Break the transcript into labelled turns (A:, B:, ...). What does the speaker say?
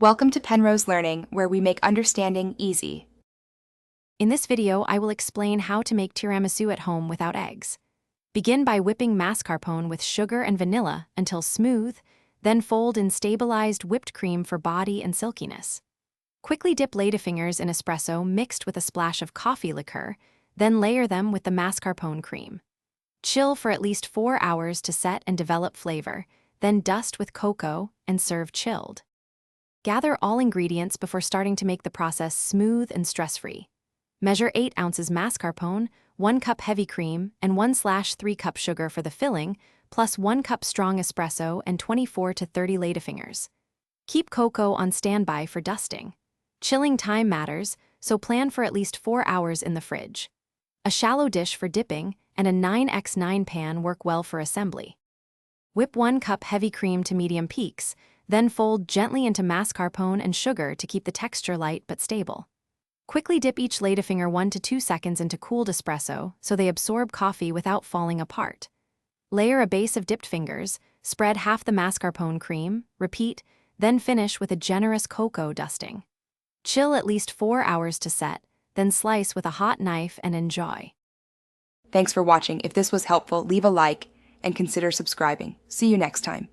A: Welcome to Penrose Learning, where we make understanding easy.
B: In this video, I will explain how to make tiramisu at home without eggs. Begin by whipping mascarpone with sugar and vanilla until smooth, then fold in stabilized whipped cream for body and silkiness. Quickly dip ladyfingers in espresso mixed with a splash of coffee liqueur, then layer them with the mascarpone cream. Chill for at least 4 hours to set and develop flavor, then dust with cocoa and serve chilled. Gather all ingredients before starting to make the process smooth and stress-free. Measure 8 ounces mascarpone, 1 cup heavy cream, and 1/3 cup sugar for the filling, plus 1 cup strong espresso and 24 to 30 ladyfingers. Keep cocoa on standby for dusting. Chilling time matters, so plan for at least 4 hours in the fridge. A shallow dish for dipping and a 9x9 pan work well for assembly. Whip 1 cup heavy cream to medium peaks, then fold gently into mascarpone and sugar to keep the texture light but stable. Quickly dip each ladyfinger 1 to 2 seconds into cooled espresso so they absorb coffee without falling apart. Layer a base of dipped fingers, spread half the mascarpone cream, repeat, then finish with a generous cocoa dusting. Chill at least 4 hours to set, then slice with a hot knife and enjoy.
A: Thanks for watching. If this was helpful, leave a like and consider subscribing. See you next time.